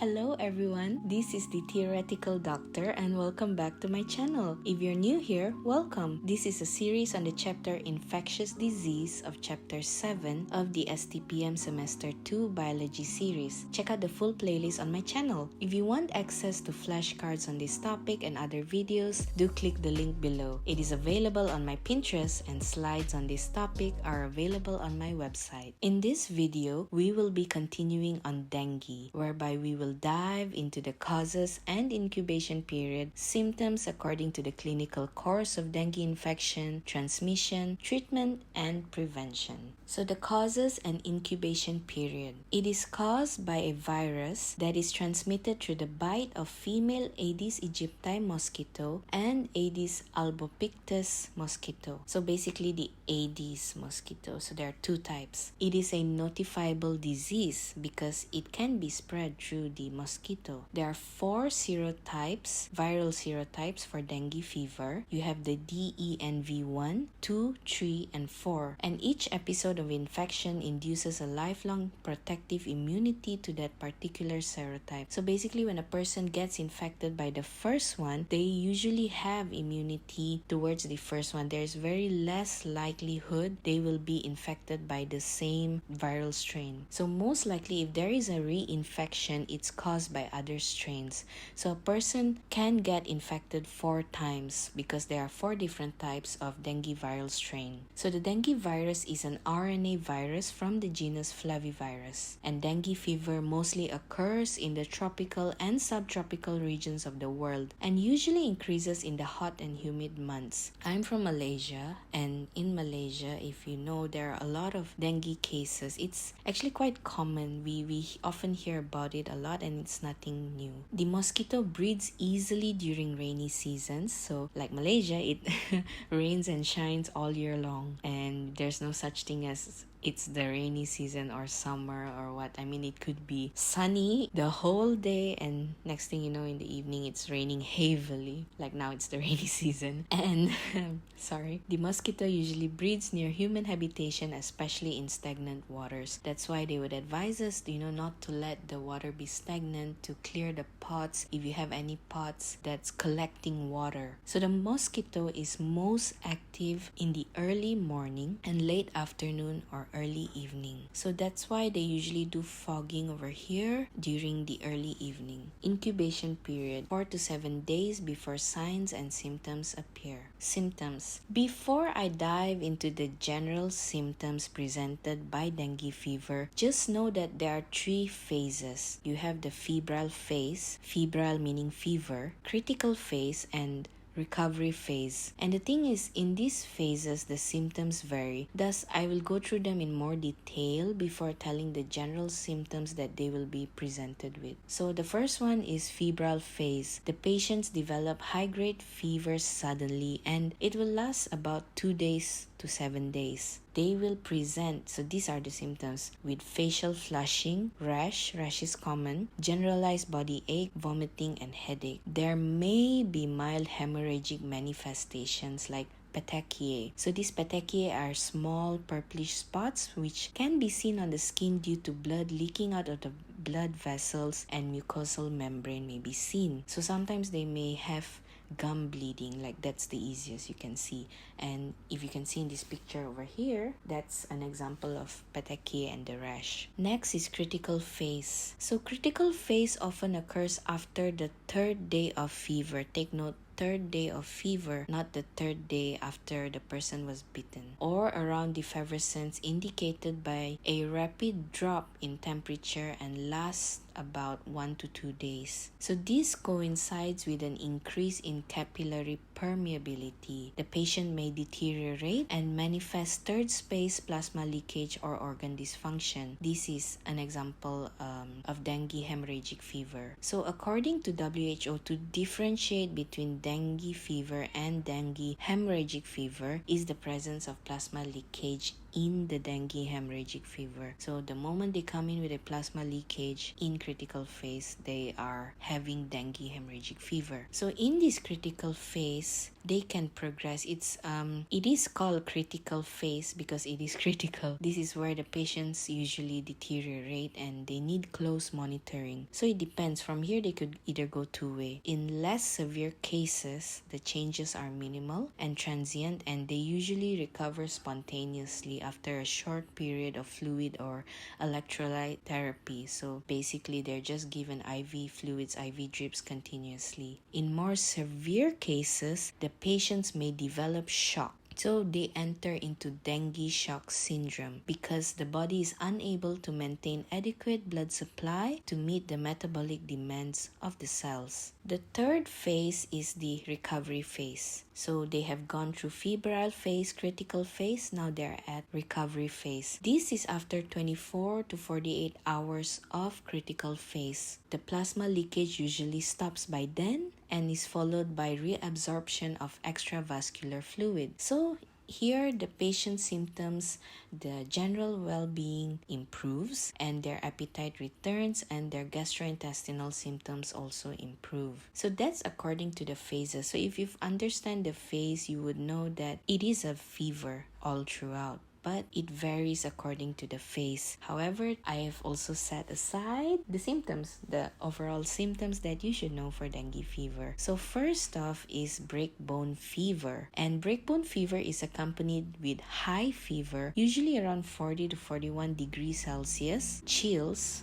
Hello everyone, this is the Theoretical Doctor and welcome back to my channel. If you're new here, welcome. This is a series on the chapter Infectious Disease of chapter 7 of the STPM Semester 2 Biology series. Check out the full playlist on my channel. If you want access to flashcards on this topic and other videos, do click the link below. It is available on my Pinterest and slides on this topic are available on my website. In this video, we will be continuing on dengue, whereby we will dive into the causes and incubation period, symptoms according to the clinical course of dengue infection, transmission, treatment, and prevention. So the causes and incubation period. It is caused by a virus that is transmitted through the bite of female Aedes aegypti mosquito and Aedes albopictus mosquito. So basically the Aedes mosquito. So there are two types. It is a notifiable disease because it can be spread through the mosquito. There are 4 serotypes, viral serotypes for dengue fever. You have the DENV1, 2, 3, and 4. And each episode of infection induces a lifelong protective immunity to that particular serotype. So basically when a person gets infected by the first one, they usually have immunity towards the first one. There's very less likelihood they will be infected by the same viral strain. So most likely if there is a reinfection, it's caused by other strains. So a person can get infected 4 times because there are 4 different types of dengue viral strain. So the dengue virus is an RNA virus from the genus Flavivirus. And dengue fever mostly occurs in the tropical and subtropical regions of the world and usually increases in the hot and humid months. I'm from Malaysia, and in Malaysia, if you know, there are a lot of dengue cases. It's actually quite common. We often hear about it a lot and it's nothing new. The mosquito breeds easily during rainy seasons. So like Malaysia, it rains and shines all year long, and there's no such thing as it's the rainy season or summer or what. I mean, it could be sunny the whole day and next thing you know in the evening it's raining heavily. Like now it's the rainy season. And the mosquito usually breeds near human habitation, especially in stagnant waters. That's why they would advise us, not to let the water be stagnant, to clear the pots if you have any pots that's collecting water. So the mosquito is most active in the early morning and late afternoon or early evening. So that's why they usually do fogging over here during the early evening. Incubation period, 4 to 7 days before signs and symptoms appear. Symptoms. Before I dive into the general symptoms presented by dengue fever, just know that there are 3 phases. You have the febrile phase, febrile meaning fever, critical phase, and recovery phase. And the thing is, in these phases the symptoms vary. Thus I will go through them in more detail before telling the general symptoms that they will be presented with. So the first one is febrile phase. The patients develop high-grade fever suddenly and it will last about 2 days to 7 days. They will present, so these are the symptoms, with facial flushing, rash is common, generalized body ache, vomiting, and headache. There may be mild hemorrhagic manifestations like petechiae. So these petechiae are small purplish spots which can be seen on the skin due to blood leaking out of the blood vessels, and mucosal membrane may be seen. So sometimes they may have gum bleeding, like that's the easiest you can see. And if you can see in this picture over here, that's an example of petechiae and the rash. Next is critical phase. So critical phase often occurs after the 3rd day of fever. Take note, 3rd day of fever, not the 3rd day after the person was bitten, or around the effervescence indicated by a rapid drop in temperature and lasts about 1 to 2 days. So this coincides with an increase in capillary permeability. The patient may deteriorate and manifest third space plasma leakage or organ dysfunction. This is an example of dengue hemorrhagic fever. So according to WHO, to differentiate between dengue fever and dengue hemorrhagic fever is the presence of plasma leakage in the dengue hemorrhagic fever. So the moment they come in with a plasma leakage in critical phase, they are having dengue hemorrhagic fever. So in this critical phase, they can progress. It is called critical phase because it is critical. This is where the patients usually deteriorate and they need close monitoring. So it depends. From here, they could either go two-way. In less severe cases, the changes are minimal and transient, and they usually recover spontaneously after a short period of fluid or electrolyte therapy. So basically, they're just given IV fluids, IV drips continuously. In more severe cases, the patients may develop shock. So they enter into dengue shock syndrome because the body is unable to maintain adequate blood supply to meet the metabolic demands of the cells. The third phase is the recovery phase. So they have gone through febrile phase, critical phase, now they're at recovery phase. This is after 24 to 48 hours of critical phase. The plasma leakage usually stops by then and is followed by reabsorption of extravascular fluid. So here, the patient's symptoms, the general well-being improves and their appetite returns and their gastrointestinal symptoms also improve. So that's according to the phases. So if you understand the phase, you would know that it is a fever all throughout, but it varies according to the phase. However, I have also set aside the symptoms, the overall symptoms that you should know for dengue fever. So first off is breakbone fever. And breakbone fever is accompanied with high fever, usually around 40 to 41 degrees Celsius, chills,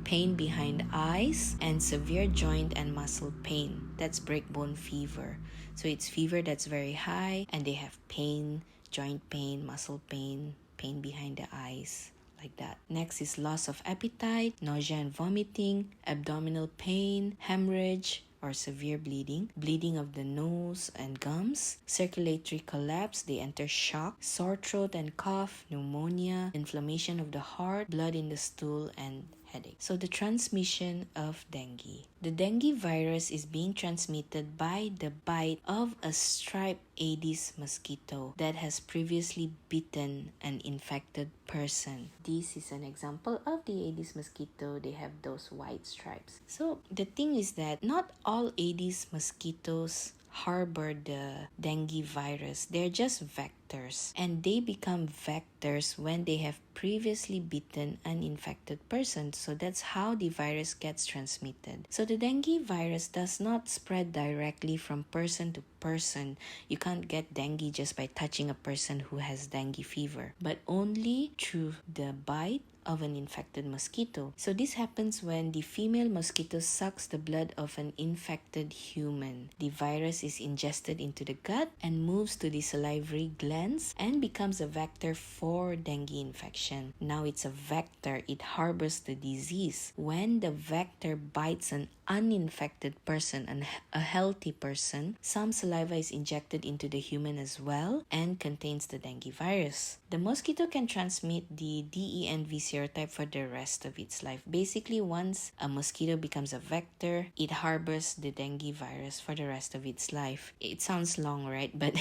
pain behind eyes, and severe joint and muscle pain. That's breakbone fever. So it's fever that's very high and they have pain, joint pain, muscle pain, pain behind the eyes, like that. Next is loss of appetite, nausea and vomiting, abdominal pain, hemorrhage or severe bleeding, bleeding of the nose and gums, circulatory collapse, they enter shock, sore throat and cough, pneumonia, inflammation of the heart, blood in the stool, and headache. So the transmission of dengue. The dengue virus is being transmitted by the bite of a striped Aedes mosquito that has previously bitten an infected person. This is an example of the Aedes mosquito. They have those white stripes. So the thing is that not all Aedes mosquitoes harbor the dengue virus. They're just vectors, and they become vectors when they have previously bitten an infected person. So that's how the virus gets transmitted. So the dengue virus does not spread directly from person to person. You can't get dengue just by touching a person who has dengue fever, but only through the bite of an infected mosquito. So this happens when the female mosquito sucks the blood of an infected human. The virus is ingested into the gut and moves to the salivary glands and becomes a vector for dengue infection. Now it's a vector. It harbors the disease. When the vector bites an uninfected person and a healthy person, some saliva is injected into the human as well and contains the dengue virus. The mosquito can transmit the DENV serotype for the rest of its life. Basically, once a mosquito becomes a vector, it harbors the dengue virus for the rest of its life. It sounds long, right? But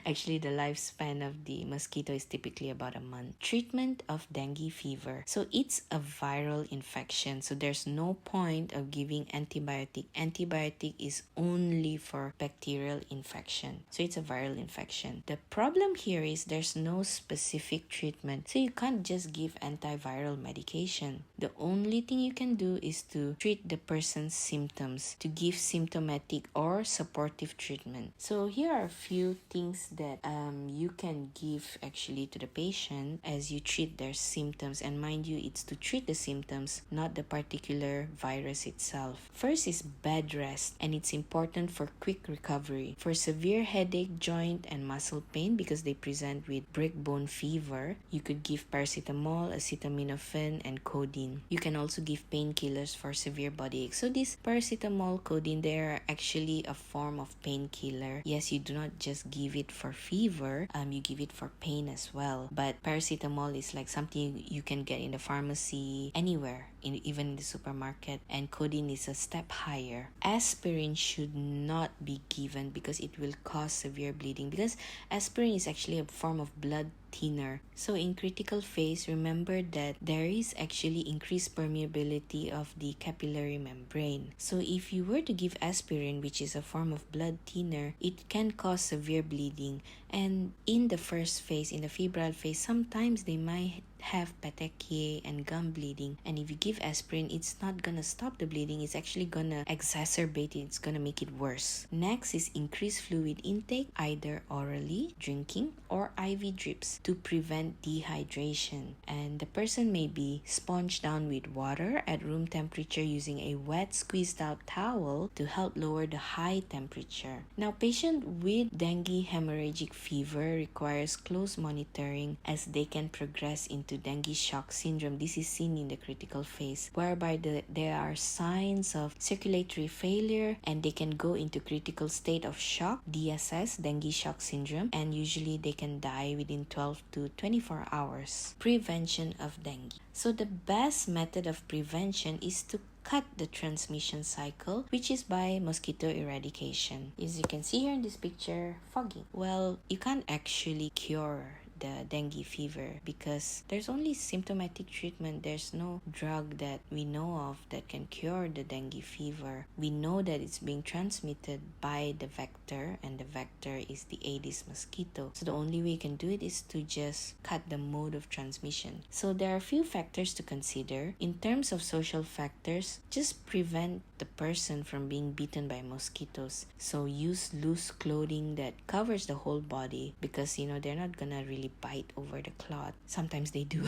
actually the lifespan of the mosquito is typically about a month. Treatment of dengue fever. So it's a viral infection. So there's no point of giving antibiotic. Antibiotic is only for bacterial infection. So it's a viral infection. The problem here is there's no specific treatment. So you can't just give antiviral medication. The only thing you can do is to treat the person's symptoms, to give symptomatic or supportive treatment. So here are a few things that you can give actually to the patient as you treat their symptoms. And mind you, it's to treat the symptoms, not the particular virus itself. First is bed rest, and it's important for quick recovery. For severe headache, joint, and muscle pain, because they present with breakbone fever, you could give paracetamol, acetaminophen, and codeine. You can also give painkillers for severe body aches. So this paracetamol, codeine, they are actually a form of painkiller. Yes, you do not just give it for fever, you give it for pain as well. But paracetamol is like something you can get in the pharmacy, anywhere, even in the supermarket, and codeine is a step higher. Aspirin should not be given because it will cause severe bleeding, because aspirin is actually a form of blood thinner. So in critical phase, remember that there is actually increased permeability of the capillary membrane. So if you were to give aspirin, which is a form of blood thinner, it can cause severe bleeding. And in the first phase, in the febrile phase, sometimes they might have petechiae and gum bleeding, and if you give aspirin, it's not gonna stop the bleeding, it's actually gonna exacerbate it, it's gonna make it worse. Next is increased fluid intake, either orally, drinking, or IV drips to prevent dehydration. And the person may be sponged down with water at room temperature using a wet squeezed out towel to help lower the high temperature. Now, patient with dengue hemorrhagic fever requires close monitoring as they can progress into dengue shock syndrome. This is seen in the critical phase, whereby there are signs of circulatory failure and they can go into critical state of shock, DSS, dengue shock syndrome, and usually they can die within 12 to 24 hours. Prevention of dengue. So the best method of prevention is to cut the transmission cycle, which is by mosquito eradication. As you can see here in this picture, fogging. Well, you can't actually cure the dengue fever because there's only symptomatic treatment. There's no drug that we know of that can cure the dengue fever. We know that it's being transmitted by the vector, and the vector is the Aedes mosquito. So the only way you can do it is to just cut the mode of transmission. So there are a few factors to consider. In terms of social factors, just prevent the person from being bitten by mosquitoes. So use loose clothing that covers the whole body because they're not gonna really bite over the cloth. Sometimes they do.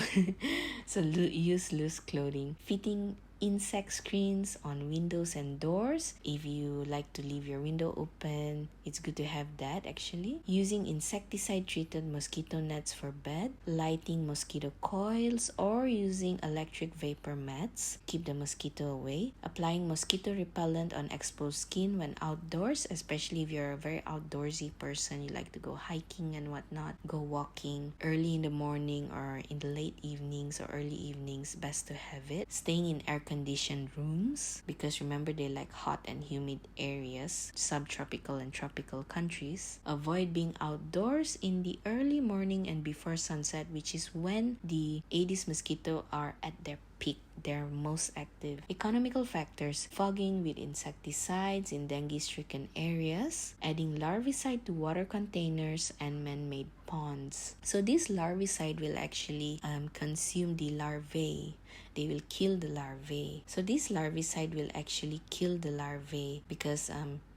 So use loose clothing. Fitting insect screens on windows and doors. If you like to leave your window open, it's good to have that actually. Using insecticide treated mosquito nets for bed, lighting mosquito coils, or using electric vapor mats keep the mosquito away. Applying mosquito repellent on exposed skin when outdoors, especially if you're a very outdoorsy person, you like to go hiking and whatnot, go walking early in the morning or in the late evenings or early evenings, best to have it. Staying in air conditioned rooms because remember they like hot and humid areas, subtropical and tropical countries. Avoid being outdoors in the early morning and before sunset, which is when the Aedes mosquito are at their peak, they're most active. Economical factors: fogging with insecticides in dengue-stricken areas, adding larvicide to water containers and man-made ponds. So this larvicide will actually consume the larvae. They will kill the larvae. So this larvicide will actually kill the larvae because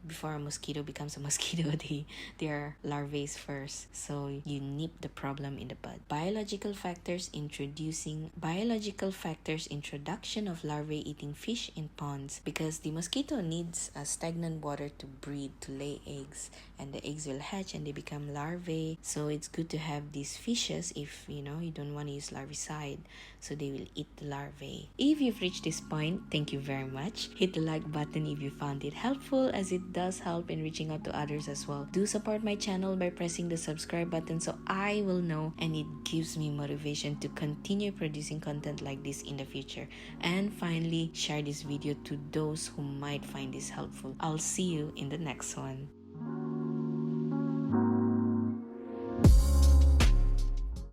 before a mosquito becomes a mosquito, they are larvae first. So you nip the problem in the bud. Biological factors: introduction of larvae eating fish in ponds because the mosquito needs stagnant water to breed, to lay eggs, and the eggs will hatch and they become larvae. So it's good to have these fishes if you don't want to use larvicide, so they will eat the larvae. If you've reached this point, thank you very much. Hit the like button if you found it helpful, as it does help in reaching out to others as well. Do support my channel by pressing the subscribe button so I will know, and it gives me motivation to continue producing content like this in the future. And finally, share this video to those who might find this helpful. I'll see you in the next one.